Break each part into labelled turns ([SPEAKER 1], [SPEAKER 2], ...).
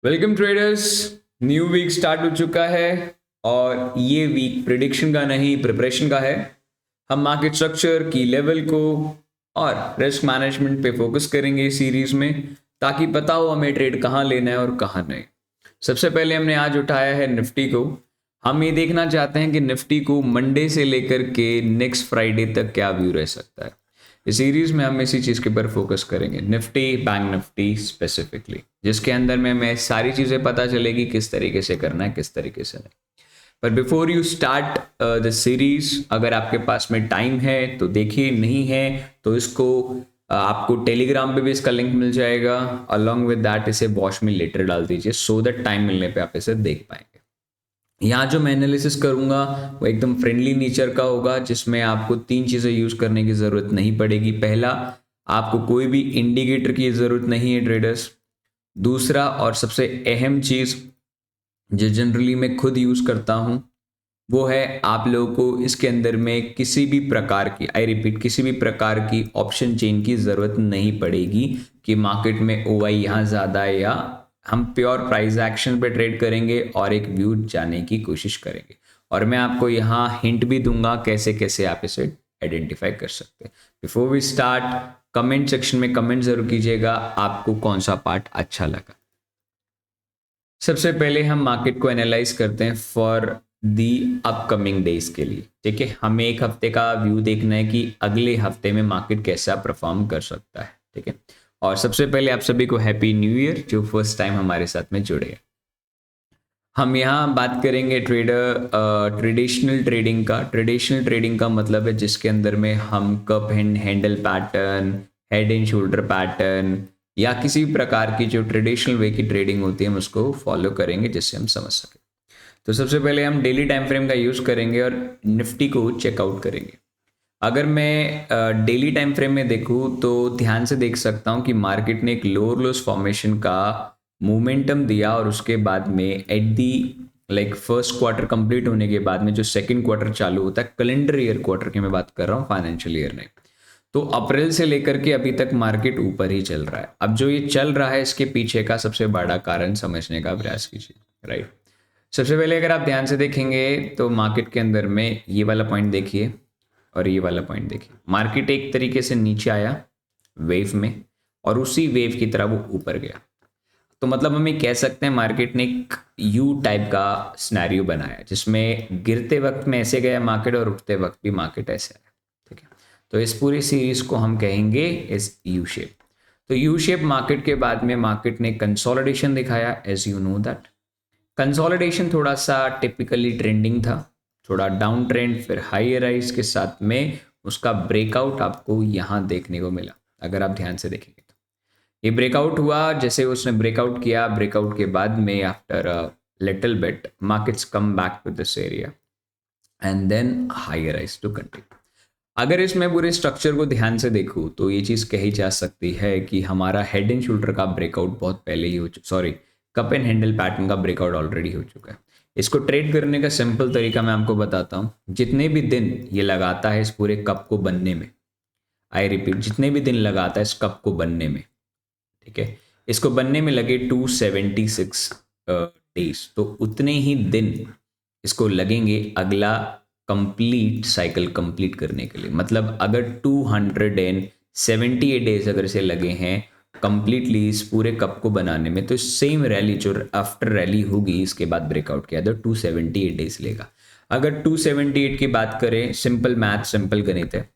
[SPEAKER 1] Welcome traders. New week start हो चुका है और ये वीक प्रिडिक्शन का नहीं प्रिपरेशन का है। हम मार्केट स्ट्रक्चर की लेवल को और रिस्क मैनेजमेंट पे फोकस करेंगे इस सीरीज में, ताकि पता हो हमें ट्रेड कहाँ लेना है और कहाँ नहीं। सबसे पहले हमने आज उठाया है निफ्टी को। हम ये देखना चाहते हैं कि निफ्टी को मंडे से लेकर के नेक्स्ट फ्राइडे तक क्या व्यू रह सकता है। इस सीरीज में हम इसी चीज के ऊपर फोकस करेंगे, निफ्टी बैंक निफ्टी स्पेसिफिकली, जिसके अंदर में हमें सारी चीजें पता चलेगी किस तरीके से करना है किस तरीके से नहीं। पर before you start the series, अगर आपके पास में टाइम है तो देखिए, नहीं है तो इसको आपको टेलीग्राम पे भी इसका लिंक मिल जाएगा। अलॉन्ग विद दैट इसे वॉच में लेटर डाल दीजिए, सो दैट टाइम मिलने पे आप इसे देख पाएंगे। यहाँ जो मैं एनालिसिस करूंगा वो एकदम फ्रेंडली नेचर का होगा, जिसमें आपको तीन चीज़ें यूज़ करने की ज़रूरत नहीं पड़ेगी। पहला, आपको कोई भी इंडिकेटर की ज़रूरत नहीं है ट्रेडर्स। दूसरा और सबसे अहम चीज़ जो जनरली मैं खुद यूज़ करता हूँ वो है, आप लोगों को इसके अंदर में किसी भी प्रकार की, आई रिपीट, किसी भी प्रकार की ऑप्शन चेन की ज़रूरत नहीं पड़ेगी कि मार्केट में ओआई यहाँ ज़्यादा है, या हम प्योर प्राइस एक्शन पे ट्रेड करेंगे और एक व्यू जाने की कोशिश करेंगे। और मैं आपको यहाँ हिंट भी दूंगा कैसे कैसे आप इसे आइडेंटिफाई कर सकते हैं। Before we start, comment section में कमेंट जरूर कीजिएगा आपको कौन सा पार्ट अच्छा लगा। सबसे पहले हम मार्केट को एनालाइज करते हैं फॉर दी अपकमिंग डेज के लिए। ठीक है, हमें एक हफ्ते का व्यू देखना है कि अगले हफ्ते में मार्केट कैसा परफॉर्म कर सकता है। ठीक है, और सबसे पहले आप सभी को हैप्पी न्यू ईयर जो फर्स्ट टाइम हमारे साथ में जुड़े हैं। हम यहाँ बात करेंगे ट्रेडिशनल ट्रेडिंग का। ट्रेडिशनल ट्रेडिंग का मतलब है जिसके अंदर में हम cup and handle pattern, head and shoulder pattern, या किसी भी प्रकार की जो ट्रेडिशनल वे की ट्रेडिंग होती है हम उसको फॉलो करेंगे जिससे हम समझ सकें। तो सबसे पहले हम डेली टाइम फ्रेम का यूज़ करेंगे और निफ्टी को चेकआउट करेंगे। अगर मैं डेली टाइम फ्रेम में देखूँ तो ध्यान से देख सकता हूँ कि मार्केट ने एक लोअर लोस फॉर्मेशन का मोमेंटम दिया, और उसके बाद में at the first quarter complete होने के बाद में जो सेकंड क्वार्टर चालू होता है, कैलेंडर ईयर क्वार्टर की मैं बात कर रहा हूँ, फाइनेंशियल ईयर नहीं, तो अप्रैल से लेकर के अभी तक मार्केट ऊपर ही चल रहा है। अब जो ये चल रहा है इसके पीछे का सबसे बड़ा कारण समझने का प्रयास कीजिए। राइट, सबसे पहले अगर आप ध्यान से देखेंगे तो मार्केट के अंदर में ये वाला पॉइंट देखिए और ये वाला पॉइंट देखिए। मार्केट एक तरीके से नीचे आया वेव में और उसी वेव की तरह वो ऊपर गया। तो मतलब हम ये कह सकते हैं मार्केट ने एक यू टाइप का सिनेरियो बनाया, जिसमें गिरते वक्त में ऐसे गया मार्केट और उठते वक्त भी मार्केट ऐसे आया। ठीक है, तो इस पूरी सीरीज को हम कहेंगे इस यू शेप। तो यू शेप मार्केट के बाद में मार्केट ने कंसोलिडेशन दिखाया, as you know that. Consolidation थोड़ा सा टिपिकली ट्रेंडिंग था, थोड़ा डाउन ट्रेंड, फिर हाई राइज के साथ में उसका ब्रेकआउट आपको यहाँ देखने को मिला। अगर आप ध्यान से देखेंगे तो ये ब्रेकआउट हुआ, जैसे उसने ब्रेकआउट किया, ब्रेकआउट के बाद में after little bit markets come back to this area and then high rise to continue. अगर इसमें पूरे स्ट्रक्चर को ध्यान से देखूँ तो ये चीज़ कही जा सकती है कि हमारा हेड एंड शोल्डर का ब्रेकआउट बहुत पहले ही हो चुका, sorry, cup and handle pattern का ब्रेकआउट ऑलरेडी हो चुका है। इसको ट्रेड करने का सिंपल तरीका मैं आपको बताता हूँ। जितने भी दिन ये लगाता है इस पूरे कप को बनने में, आई रिपीट, जितने भी दिन लगाता है इस कप को बनने में, ठीक है, इसको बनने में लगे 276 डेज, तो उतने ही दिन इसको लगेंगे अगला कंप्लीट साइकिल कंप्लीट करने के लिए। मतलब अगर 278 डेज अगर से लगे हैं कंप्लीटली इस पूरे कप को बनाने में, तो सेम रैली जो आफ्टर रैली होगी इसके बाद ब्रेकआउट किया तो 278 डेज लेगा। अगर 278 की बात करें, सिंपल मैथ, सिंपल गणित है,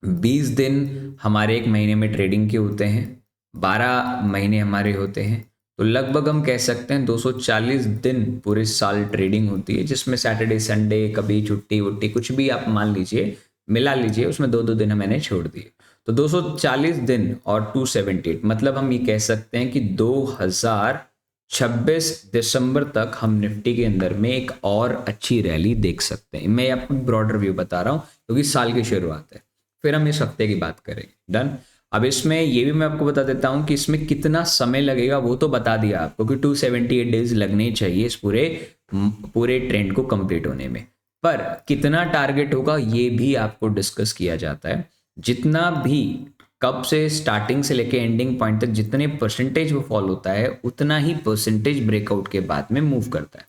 [SPEAKER 1] 20 दिन हमारे एक महीने में ट्रेडिंग के होते हैं, 12 महीने हमारे होते हैं, तो लगभग हम कह सकते हैं 240 दिन पूरे साल ट्रेडिंग होती है, जिसमें सैटरडे संडे कभी छुट्टी वुट्टी कुछ भी आप मान लीजिए, मिला लीजिए, उसमें 2-2 दिन मैंने छोड़ दिए, तो 240 दिन और 278, मतलब हम ये कह सकते हैं कि 2026 दिसंबर तक हम निफ्टी के अंदर में एक और अच्छी रैली देख सकते हैं। मैं आपको ब्रॉडर व्यू बता रहा हूँ क्योंकि साल की शुरुआत है, फिर हम इस हफ्ते की बात करेंगे। डन। अब इसमें ये भी मैं आपको बता देता हूँ कि इसमें कितना समय लगेगा, वो तो बता दिया आपको कि 278 डेज लगने चाहिए इस पूरे ट्रेंड को कंप्लीट होने में, पर कितना टारगेट होगा ये भी आपको डिस्कस किया जाता है। जितना भी कब से स्टार्टिंग से लेके एंडिंग पॉइंट तक जितने परसेंटेज वो फॉल होता है उतना ही परसेंटेज ब्रेकआउट के बाद में मूव करता है।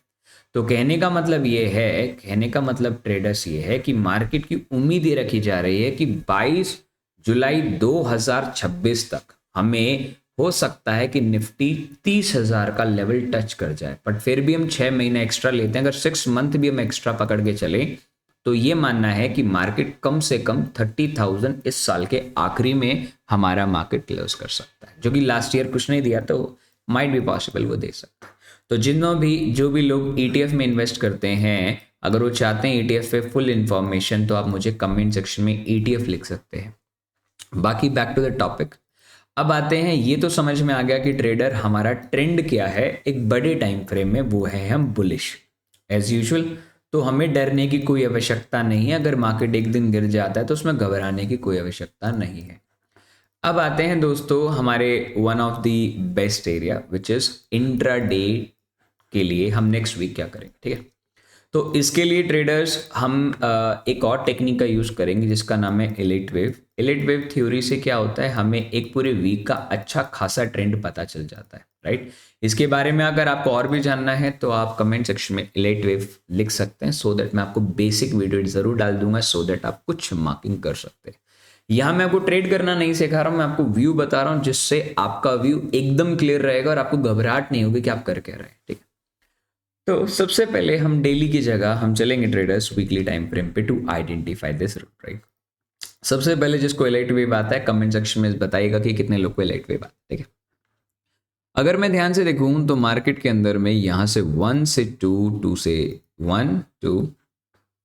[SPEAKER 1] तो कहने का मतलब ये है, कहने का मतलब ट्रेडर्स ये है कि मार्केट की उम्मीद ये रखी जा रही है कि 22 जुलाई 2026 तक हमें हो सकता है कि निफ्टी 30,000 का लेवल टच कर जाए। बट फिर भी हम 6 महीने एक्स्ट्रा लेते हैं, अगर 6 मंथ भी हम एक्स्ट्रा पकड़ के चले तो ये मानना है कि मार्केट कम से कम 30,000 इस साल के आखिरी में हमारा मार्केट क्लोज कर सकता है, जो कि लास्ट ईयर कुछ नहीं दिया तो माइट बी पॉसिबल वो दे सकता है। तो जो भी लोग ETF में इन्वेस्ट करते हैं, अगर वो चाहते हैं ETF पे फुल इंफॉर्मेशन तो आप मुझे कमेंट सेक्शन में ETF लिख सकते हैं। बाकी बैक टू द टॉपिक, अब आते हैं, ये तो समझ में आ गया कि ट्रेडर हमारा ट्रेंड क्या है एक बड़े टाइम फ्रेम में, वो है हम बुलिश एज यूजुअल। तो हमें डरने की कोई आवश्यकता नहीं है, अगर मार्केट एक दिन गिर जाता है तो उसमें घबराने की कोई आवश्यकता नहीं है। अब आते हैं दोस्तों हमारे one of the best area which is intraday के लिए हम नेक्स्ट वीक क्या करेंगे, ठीक है। तो इसके लिए ट्रेडर्स हम एक और टेक्निक का यूज़ करेंगे जिसका नाम है elite wave. Elite wave theory से क्या होता है, हमें एक पूरे वीक का अच्छा खासा ट्रेंड पता चल जाता है, राइट। इसके बारे में अगर आपको और भी जानना है तो आप कमेंट सेक्शन में एलिट वेव लिख सकते हैं, सो दैट मैं आपको बेसिक वीडियो ज़रूर डाल दूंगा, सो दैट आप कुछ मार्किंग कर सकते हैं। यहाँ मैं आपको ट्रेड करना नहीं सिखा रहा हूँ, मैं आपको व्यू बता रहा हूँ जिससे आपका व्यू एकदम क्लियर रहेगा और आपको घबराहट नहीं होगी कि आप कर क्या रहे हैं, ठीक है। तो सबसे पहले हम डेली की जगह हम चलेंगे ट्रेडर्स वीकली टाइम फ्रेम पे to identify this route, right. सबसे पहले जिसको एलाइट वेव आता है कमेंट सेक्शन में बताइएगा कि कितने लोग को एलाइट वेव आता है, ठीक है। अगर मैं ध्यान से देखूं तो मार्केट के अंदर में यहां से 1 से 2, 2 से 1, 2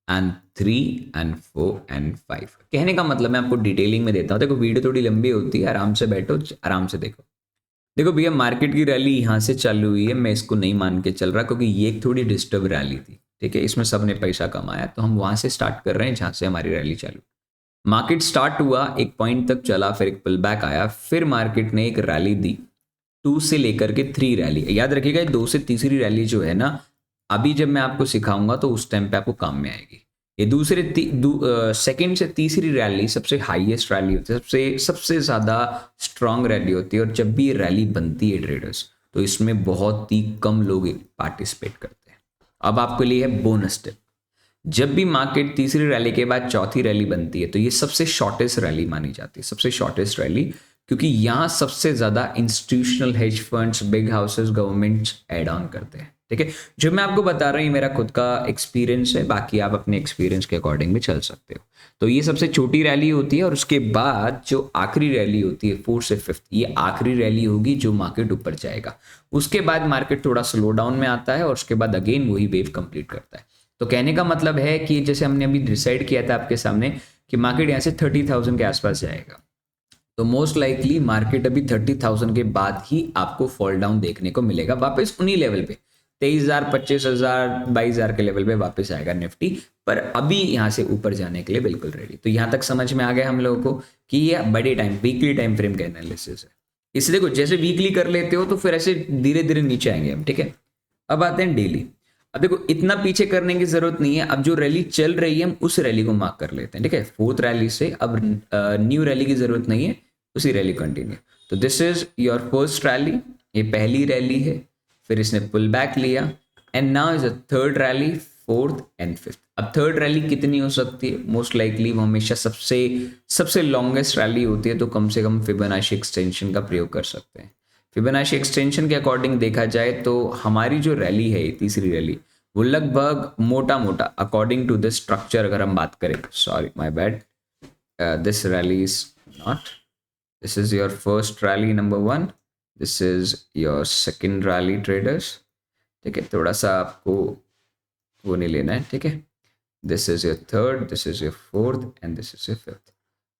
[SPEAKER 1] एंड 3 एंड 4 एंड 5। कहने का मतलब मैं आपको डिटेलिंग में देता हूं, देखो वीडियो थोड़ी लंबी होती है, आराम से बैठो, आराम से देखो। देखो भैया मार्केट की रैली यहाँ से चालू हुई है, मैं इसको नहीं मान के चल रहा क्योंकि ये एक थोड़ी डिस्टर्ब रैली थी, ठीक है। इसमें सबने पैसा कमाया, तो हम वहां से स्टार्ट कर रहे हैं जहां से हमारी रैली चालू। मार्केट स्टार्ट हुआ, एक पॉइंट तक चला, फिर एक पुल बैक आया, फिर मार्केट ने एक रैली दी 2 से लेकर के 3 रैली। याद रखिएगा 2 से तीसरी रैली जो है ना, अभी जब मैं आपको सिखाऊंगा तो उस टाइम पे आपको काम में आएगी। ये सेकंड से तीसरी रैली सबसे हाईएस्ट रैली होती है, सबसे ज़्यादा स्ट्रांग रैली होती है। और जब भी ये रैली बनती है ट्रेडर्स, तो इसमें बहुत ही कम लोग पार्टिसिपेट करते हैं। अब आपके लिए है बोनस टिप, जब भी मार्केट तीसरी रैली के बाद चौथी रैली बनती है तो ये सबसे शॉर्टेस्ट रैली मानी जाती है, सबसे शॉर्टेस्ट रैली, क्योंकि यहाँ सबसे ज़्यादा institutional hedge funds, big houses, governments add on करते हैं, ठीक है। जो मैं आपको बता रहा हूँ मेरा खुद का एक्सपीरियंस है, बाकी आप अपने एक्सपीरियंस के अकॉर्डिंग भी चल सकते हो। तो ये सबसे छोटी रैली होती है और उसके बाद जो आखिरी रैली होती है 4 से 5, ये आखिरी रैली होगी जो मार्केट ऊपर जाएगा। उसके बाद मार्केट थोड़ा स्लो डाउन में आता है और उसके बाद अगेन वही वेव कंप्लीट करता है। तो कहने का मतलब है कि जैसे हमने अभी डिसाइड किया था आपके सामने कि मार्केट यहाँ से 30,000 के आसपास जाएगा, तो मोस्ट लाइकली मार्केट अभी 30,000 के बाद ही आपको फॉल डाउन देखने को मिलेगा, वापस उन्हीं लेवल पे 23,000, 25,000, 22,000 के लेवल पे वापस आएगा निफ्टी, पर अभी यहाँ से ऊपर जाने के लिए बिल्कुल रेडी। तो यहाँ तक समझ में आ गया हम लोगों को कि ये बड़े टाइम वीकली टाइम फ्रेम का एनालिसिस है। इसे देखो जैसे वीकली कर लेते हो तो फिर ऐसे धीरे धीरे नीचे आएंगे हम, ठीक है। अब आते हैं डेली। अब देखो इतना पीछे करने की जरूरत नहीं है, अब जो रैली चल रही है हम उस रैली को मार्क कर लेते हैं, ठीक है। 4th रैली से अब न्यू रैली की जरूरत नहीं है, उसी रैली कंटिन्यू। तो this is your first rally, ये पहली रैली है, फिर इसने पुल बैक लिया and now is a 3rd rally, 4th and 5th। अब 3rd रैली कितनी हो सकती है, मोस्ट लाइकली वो हमेशा सबसे लॉन्गेस्ट रैली होती है, तो कम से कम फिबोनाची एक्सटेंशन का प्रयोग कर सकते हैं। फिबोनाची एक्सटेंशन के अकॉर्डिंग देखा जाए तो हमारी जो रैली है तीसरी रैली, वो लगभग मोटा मोटा अकॉर्डिंग टू दिस स्ट्रक्चर अगर हम बात करें, sorry my bad, this rally is not, this is your first rally number 1, this is your second rally traders, ठीक है। थोड़ा सा आपको वो नहीं लेना है, ठीक है। This is your 3rd, this is your 4th and this is your 5th।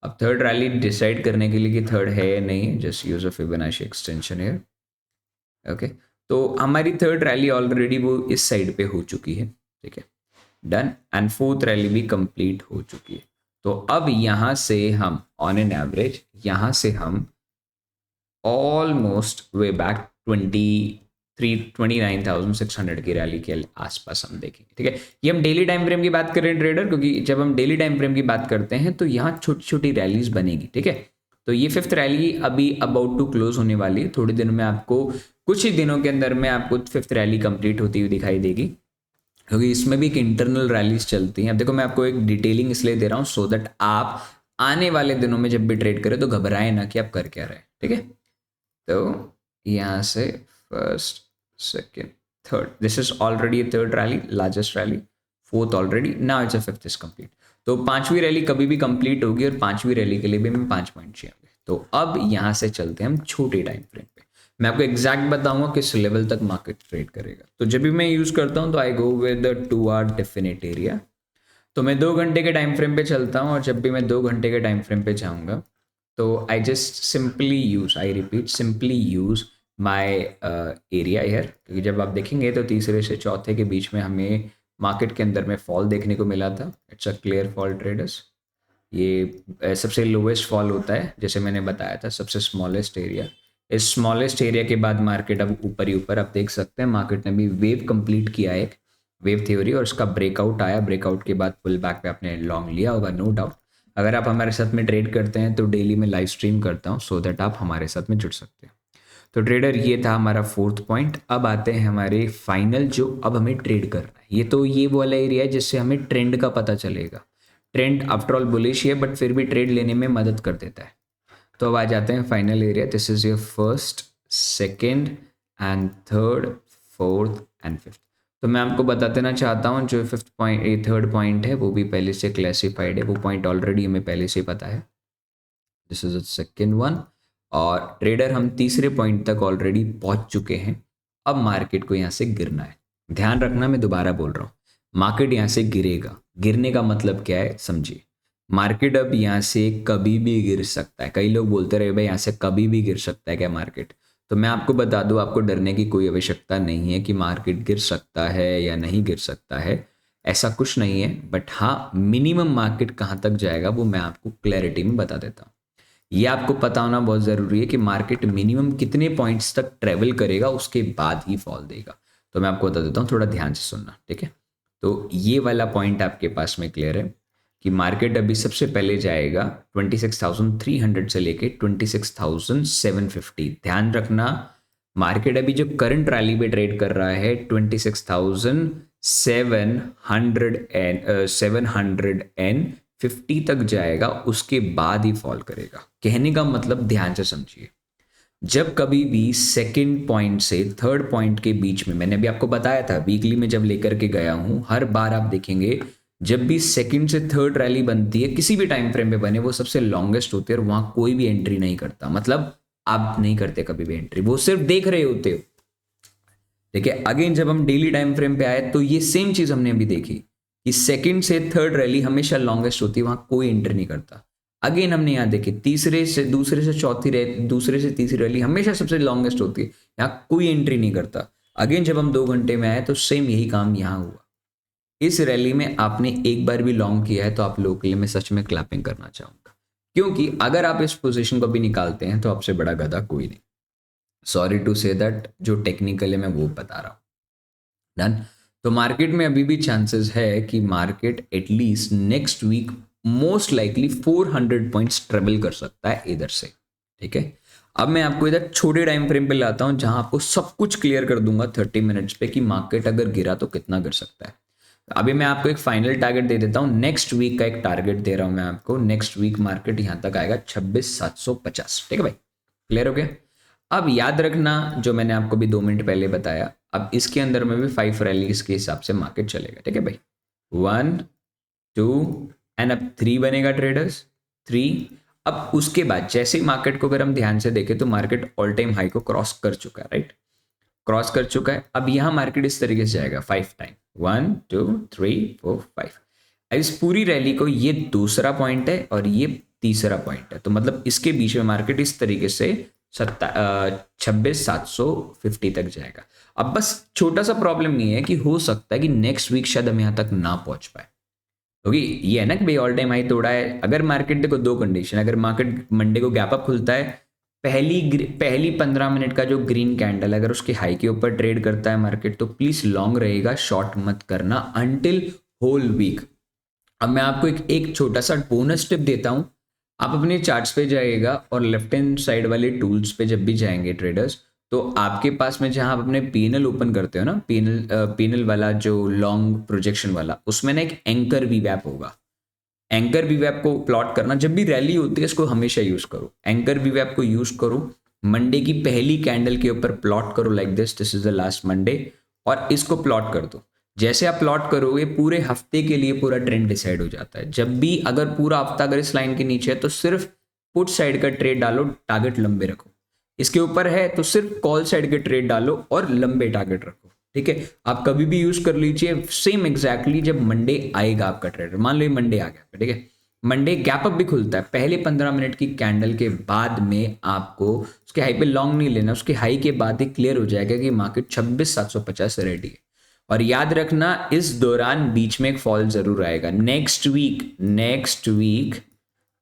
[SPEAKER 1] अब 3rd रैली डिसाइड करने के लिए कि 3rd है या नहीं, just use a Fibonacci extension here, okay. तो हमारी 3rd रैली ऑलरेडी वो इस साइड पे हो चुकी है, ठीक है, डन। एंड 4th रैली भी कंप्लीट हो चुकी है। तो अब यहाँ से हम ऑन एन एवरेज यहाँ से हम ऑलमोस्ट वे बैक 29,600 की रैली के आसपास हम देखेंगे, ठीक है। ये हम डेली टाइम फ्रेम की बात कर रहे हैं ट्रेडर, क्योंकि जब हम डेली टाइम फ्रेम की बात करते हैं तो यहाँ छोटी छोटी रैलीज बनेगी, ठीक है। तो ये फिफ्थ रैली अभी अबाउट टू क्लोज होने वाली है, थोड़े दिनों में आपको, कुछ ही दिनों के अंदर में आपको फिफ्थ रैली कंप्लीट होती हुई दिखाई देगी, क्योंकि इसमें भी एक इंटरनल रैलीज चलती हैं। अब देखो मैं आपको एक डिटेलिंग इसलिए दे रहा हूँ सो दैट आप आने वाले दिनों में जब भी ट्रेड करें तो घबराएं ना कि आप कर क्या रहे हैं, ठीक है। तो यहाँ से first, second, third, this is already third rally, largest rally, fourth already, now it's a fifth is complete. तो पांचवी रैली कभी भी कंप्लीट होगी और पांचवी रैली के लिए भी हमें 5 पॉइंट चाहिए। तो अब यहाँ से चलते हैं हम छोटे टाइम फ्रेम पे। मैं आपको एग्जैक्ट बताऊंगा किस लेवल तक मार्केट ट्रेड करेगा। तो जब भी मैं यूज करता हूँ तो I go with the 2 hour definite area. तो मैं 2 घंटे के टाइम फ्रेम पे चलता हूँ, और जब भी मैं 2 घंटे के टाइम फ्रेम पे जाऊँगा तो I just simply use, I repeat, simply use my area here. क्योंकि जब आप देखेंगे तो तीसरे से चौथे के बीच में हमें मार्केट के अंदर में फॉल देखने को मिला था। It's a clear fall traders. ये सबसे लोवेस्ट फॉल होता है, जैसे मैंने बताया था, सबसे स्मॉलेस्ट एरिया। इस स्मॉलेस्ट एरिया के बाद मार्केट अब ऊपर ही ऊपर, आप देख सकते हैं मार्केट ने भी वेव कंप्लीट किया, एक वेव थ्योरी, और उसका ब्रेकआउट आया। ब्रेकआउट के बाद पुल बैक पे आपने लॉन्ग लिया होगा, नो डाउट। अगर आप हमारे साथ में ट्रेड करते हैं तो डेली में लाइव स्ट्रीम करता हूँ सो दैट आप हमारे साथ में जुड़ सकते हैं। तो ट्रेडर ये था हमारा फोर्थ पॉइंट। अब आते हैं हमारे फाइनल, जो अब हमें ट्रेड करना है। ये तो ये वाला एरिया है जिससे हमें ट्रेंड का पता चलेगा। ट्रेंड आफ्टर ऑल बुलिश है, बट फिर भी ट्रेड लेने में मदद कर देता है। तो अब आ जाते हैं final area. This is your first, second and third, fourth and fifth. तो मैं आपको बता देना चाहता हूँ, जो फिफ्थ पॉइंट, ये थर्ड पॉइंट है, वो भी पहले से क्लासिफाइड है। वो पॉइंट ऑलरेडी हमें पहले से पता है। This is the second one. और ट्रेडर हम तीसरे पॉइंट तक ऑलरेडी पहुंच चुके हैं। अब मार्केट को यहाँ से गिरना है। ध्यान रखना, मैं दोबारा बोल रहा हूँ, मार्केट यहाँ से गिरेगा। गिरने का मतलब क्या है समझिए। मार्केट अब यहाँ से कभी भी गिर सकता है। कई लोग बोलते रहे भाई यहाँ से कभी भी गिर सकता है क्या मार्केट। तो मैं आपको बता दूं, आपको डरने की कोई आवश्यकता नहीं है कि मार्केट गिर सकता है या नहीं गिर सकता है, ऐसा कुछ नहीं है। बट हाँ, मिनिमम मार्केट कहाँ तक जाएगा वो मैं आपको क्लैरिटी में बता देता हूँ। ये आपको पता होना बहुत ज़रूरी है कि मार्केट मिनिमम कितने पॉइंट्स तक ट्रेवल करेगा, उसके बाद ही फॉल देगा। तो मैं आपको बता देता हूँ, थोड़ा ध्यान से सुनना, ठीक है। तो ये वाला पॉइंट आपके पास में क्लियर है कि मार्केट अभी सबसे पहले जाएगा 26,300 से लेके 26,750। ध्यान रखना, मार्केट अभी जो करंट रैली पे ट्रेड कर रहा है 750 तक जाएगा, उसके बाद ही फॉल करेगा। कहने का मतलब ध्यान से समझिए, जब कभी भी सेकंड पॉइंट से थर्ड पॉइंट के बीच में, मैंने अभी आपको बताया था वीकली में जब लेकर के गया हूं, हर बार आप देखेंगे जब भी सेकंड से थर्ड रैली बनती है, किसी भी टाइम फ्रेम पे बने, वो सबसे लॉन्गेस्ट होती है और वहां कोई भी एंट्री नहीं करता। मतलब आप नहीं करते कभी भी एंट्री, वो सिर्फ देख रहे होते हो। देखिए अगेन जब हम डेली टाइम फ्रेम पे आए तो ये सेम चीज हमने अभी देखी कि सेकंड से थर्ड रैली हमेशा लॉन्गेस्ट होती है, वहां कोई एंट्री नहीं करता। अगेन हमने यहाँ देखी दूसरे से दूसरे से तीसरी रैली हमेशा सबसे लॉन्गेस्ट होती है, यहाँ कोई एंट्री नहीं करता। अगेन जब हम 2 घंटे में आए तो सेम यही काम यहाँ हुआ। इस रैली में आपने एक बार भी लॉन्ग किया है तो आप लोग के लिए मैं सच में क्लैपिंग करना चाहूंगा, क्योंकि अगर आप इस पोजीशन को भी निकालते हैं तो आपसे बड़ा गधा कोई नहीं। सॉरी टू से दैट, जो टेक्निकल है मैं वो बता रहा हूँ। डन। तो मार्केट में अभी भी चांसेस है कि market at least next week most likely 400 points travel कर सकता है इधर से, ठीक है। अब मैं आपको इधर छोटे टाइम फ्रेम पे लाता हूं जहां आपको सब कुछ क्लियर कर दूंगा 30 मिनट्स पे कि मार्केट अगर गिरा तो कितना गिर सकता है। अभी मैं आपको एक फाइनल टारगेट दे देता हूं, नेक्स्ट वीक का एक टारगेट दे रहा हूं मैं आपको। नेक्स्ट वीक मार्केट यहां तक आएगा 26,750, ठीक है भाई, क्लियर हो गया। अब याद रखना जो मैंने आपको भी 2 मिनट पहले बताया, अब इसके अंदर में भी 5 रैलीज के हिसाब से मार्केट चलेगा, ठीक है भाई। 1 2 एंड अब 3 बनेगा ट्रेडर्स, 3। अब उसके बाद जैसे ही मार्केट को अगर हम ध्यान से देखें तो मार्केट ऑल टाइम हाई को क्रॉस कर चुका है, राइट, क्रॉस कर चुका है। अब यहां मार्केट इस तरीके से जाएगा 5 टाइम, 1 2 3 4 5। इस पूरी रैली को ये दूसरा पॉइंट है और ये तीसरा पॉइंट है, तो मतलब इसके बीच में मार्केट इस तरीके से 26,750 तक जाएगा। अब बस छोटा सा प्रॉब्लम ये है कि हो सकता है कि नेक्स्ट वीक शायद हम यहां तक ना पहुंच पाए, क्योंकि ये है ना कि भाई ऑल टाइम हाई तोड़ा है। अगर मार्केट, देखो 2 कंडीशन, अगर मार्केट मंडे को गैप अप खुलता है, पहली 15 मिनट का जो ग्रीन कैंडल अगर उसके हाई के ऊपर ट्रेड करता है मार्केट, तो प्लीज लॉन्ग रहेगा, शॉर्ट मत करना अंटिल होल वीक। अब मैं आपको एक छोटा सा बोनस टिप देता हूं, आप अपने चार्ट्स पे जाइएगा और लेफ्ट हैंड साइड वाले टूल्स पे जब भी जाएंगे ट्रेडर्स, तो आपके पास में जहां आप अपने पीएनएल ओपन करते हो ना, पीएनएल वाला जो लॉन्ग प्रोजेक्शन वाला, उसमें ना एक एंकर वीवैप होगा। एंकर वीवैप को प्लॉट करना, जब भी रैली होती है इसको हमेशा यूज करो, एंकर वीवैप को यूज करो। मंडे की पहली कैंडल के ऊपर प्लॉट करो like this is the last Monday, और इसको प्लॉट कर दो। जैसे आप प्लॉट करोगे पूरे हफ्ते के लिए पूरा ट्रेंड डिसाइड हो जाता है। जब भी अगर पूरा हफ्ता अगर इस लाइन के नीचे है तो सिर्फ पुट साइड का ट्रेड डालो, टारगेट लंबे रखो। इसके ऊपर है तो सिर्फ कॉल साइड के ट्रेड डालो और लंबे टारगेट रखो। ठीक है, आप कभी भी यूज कर लीजिए सेम एग्जैक्टली। जब मंडे आएगा आपका ट्रेड, मान लो मंडे आ गया, ठीक है, मंडे गैप अप भी खुलता है, पहले 15 मिनट की कैंडल के बाद में आपको उसके हाई पे लॉन्ग नहीं लेना, उसके हाई के बाद ही क्लियर हो जाएगा कि मार्केट 26,750 से रेडी है। और याद रखना इस दौरान बीच में एक फॉल जरूर आएगा। नेक्स्ट वीक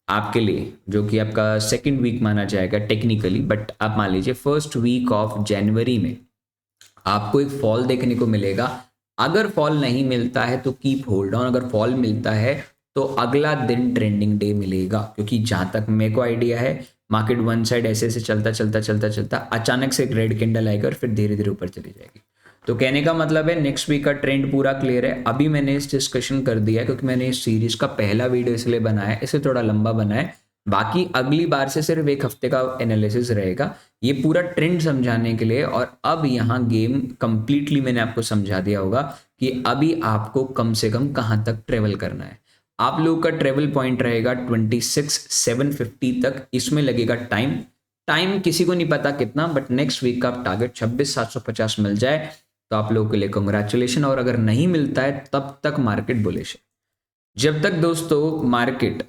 [SPEAKER 1] आपके लिए, जो कि आपका सेकंड वीक माना जाएगा टेक्निकली, बट आप मान लीजिए फर्स्ट वीक ऑफ जनवरी में आपको एक फॉल देखने को मिलेगा। अगर फॉल नहीं मिलता है तो कीप होल्ड ऑन, अगर फॉल मिलता है तो अगला दिन ट्रेंडिंग डे मिलेगा, क्योंकि जहां तक मेरे को आइडिया है मार्केट वन साइड ऐसे ऐसे चलता अचानक से एक रेड कैंडल आएगा और फिर धीरे धीरे ऊपर चली जाएगी। तो कहने का मतलब है नेक्स्ट वीक का ट्रेंड पूरा क्लियर है। अभी मैंने इस डिस्कशन कर दिया है क्योंकि मैंने इस सीरीज का पहला वीडियो इसलिए बनाया है, इसे थोड़ा लंबा बनाया, बाकी अगली बार से सिर्फ एक हफ्ते का एनालिसिस रहेगा ये पूरा ट्रेंड समझाने के लिए। और अब यहाँ गेम कंप्लीटली मैंने आपको समझा दिया होगा कि अभी आपको कम से कम कहाँ तक ट्रेवल करना है। आप लोगों का ट्रेवल पॉइंट रहेगा 26,750 तक, इसमें लगेगा टाइम किसी को नहीं पता कितना, बट नेक्स्ट वीक का टारगेट 26,750 मिल जाए तो आप लोगों के लिए कंग्रेचुलेशन। और अगर नहीं मिलता है तब तक मार्केट बुलिश है। जब तक दोस्तों मार्केट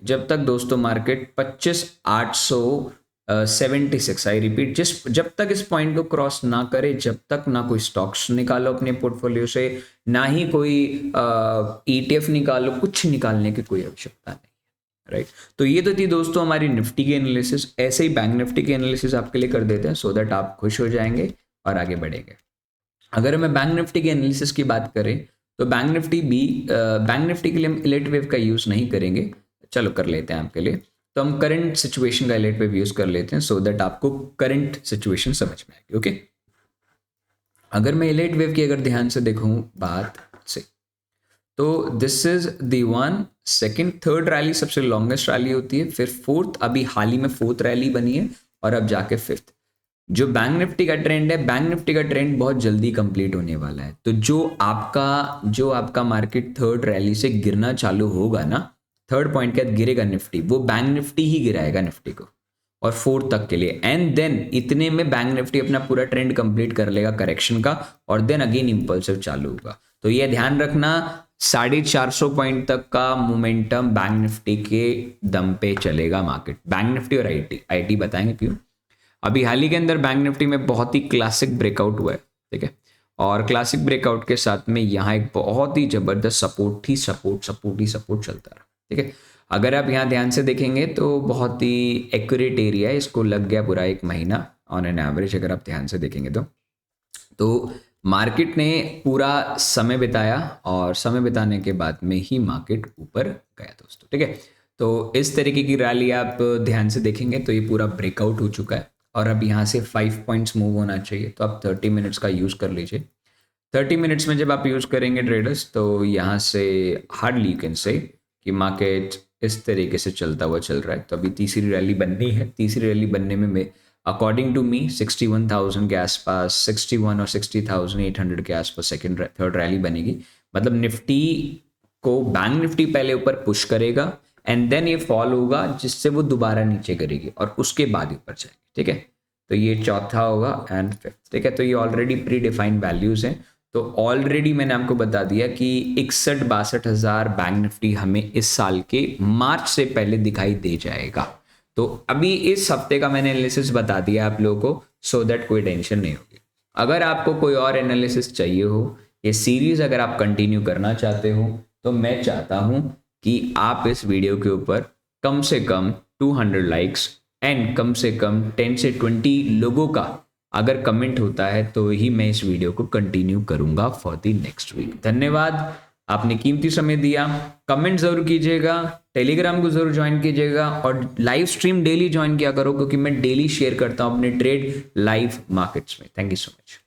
[SPEAKER 1] 25,876, आई रिपीट, जब तक इस पॉइंट को क्रॉस ना करे, जब तक ना कोई स्टॉक्स निकालो अपने पोर्टफोलियो से, ना ही कोई ETF निकालो, कुछ निकालने की कोई आवश्यकता नहीं है, राइट। तो ये तो थी दोस्तों हमारी निफ्टी की एनालिसिस। ऐसे ही बैंक निफ्टी की एनालिसिस आपके लिए कर देते हैं सो दैट आप खुश हो जाएंगे और आगे बढ़ेंगे। अगर मैं बैंक निफ्टी की एनालिसिस की बात करें तो बैंक निफ्टी के लिए हम इलेट वेव का यूज़ नहीं करेंगे, चलो कर लेते हैं आपके लिए। तो हम करंट सिचुएशन का इलेट वेव यूज़ कर लेते हैं सो दैट आपको करंट सिचुएशन समझ में आएगी। ओके, अगर मैं इलेट वेव की अगर ध्यान से देखूं बात से, तो this is the one, second, third rally सबसे लॉन्गेस्ट रैली होती है, फिर फोर्थ, अभी हाल ही में फोर्थ रैली बनी है, और अब जाके फिफ्थ। जो बैंक निफ्टी का ट्रेंड है, बैंक निफ्टी का ट्रेंड बहुत जल्दी कंप्लीट होने वाला है। तो जो आपका मार्केट थर्ड रैली से गिरना चालू होगा ना, थर्ड पॉइंट के बाद गिरेगा निफ्टी, वो बैंक निफ्टी ही गिराएगा निफ्टी को, और फोर्थ तक के लिए। एंड देन इतने में बैंक निफ्टी अपना पूरा ट्रेंड कंप्लीट कर लेगा करेक्शन का, और देन अगेन इंपल्सिव चालू होगा। तो ये ध्यान रखना 450 पॉइंट तक का मोमेंटम बैंक निफ्टी के दम पे चलेगा मार्केट। बैंक निफ्टी और आईटी बताएंगे क्यों। अभी हाल ही के अंदर बैंक निफ्टी में बहुत ही क्लासिक ब्रेकआउट हुआ है, ठीक है, और क्लासिक ब्रेकआउट के साथ में यहाँ एक बहुत ही जबरदस्त सपोर्ट चलता रहा, ठीक है। अगर आप यहाँ ध्यान से देखेंगे तो बहुत ही एक्यूरेट एरिया है, इसको लग गया पूरा एक महीना ऑन एन एवरेज, अगर आप ध्यान से देखेंगे तो मार्केट ने पूरा समय बिताया, और समय बिताने के बाद में ही मार्केट ऊपर गया दोस्तों, ठीक है। तो इस तरीके की रैली आप ध्यान से देखेंगे तो ये पूरा ब्रेकआउट हो चुका है, और अब यहाँ से 5 पॉइंट्स मूव होना चाहिए। तो आप 30 मिनट्स का यूज़ कर लीजिए। 30 मिनट्स में जब आप यूज़ करेंगे ट्रेडर्स, तो यहाँ से हार्डली यू कैन से कि मार्केट इस तरीके से चलता हुआ चल रहा है। तो अभी तीसरी रैली बननी है, तीसरी रैली बनने में अकॉर्डिंग टू मी 61,000 के आसपास, 61 और 60,800 के आसपास थर्ड रैली बनेगी। मतलब निफ्टी को बैंक निफ्टी पहले ऊपर पुश करेगा, एंड देन ये फॉल होगा जिससे वो दोबारा नीचे करेगी, और उसके बाद ऊपर जाएगी, ठीक है। तो ये चौथा होगा एंड फिफ्थ, ठीक है। तो ये ऑलरेडी प्री डिफाइंड वैल्यूज हैं। तो ऑलरेडी मैंने आपको बता दिया कि 61-62 हज़ार बैंक निफ्टी हमें इस साल के मार्च से पहले दिखाई दे जाएगा। तो अभी इस हफ्ते का मैंने एनालिसिस बता दिया आप लोगों को, सो दैट कोई टेंशन नहीं होगी। अगर आपको कोई और एनालिसिस चाहिए हो, ये सीरीज अगर आप कंटिन्यू करना चाहते हो, तो मैं चाहता हूं कि आप इस वीडियो के ऊपर कम से कम 200 लाइक्स एंड कम से कम 10 से 20 लोगों का अगर कमेंट होता है तो ही मैं इस वीडियो को कंटिन्यू करूंगा फॉर द नेक्स्ट वीक। धन्यवाद, आपने कीमती समय दिया। कमेंट जरूर कीजिएगा, टेलीग्राम को जरूर ज्वाइन कीजिएगा और लाइव स्ट्रीम डेली ज्वाइन किया करो, क्योंकि मैं डेली शेयर करता हूं अपने ट्रेड लाइव मार्केट्स में। Thank you so much.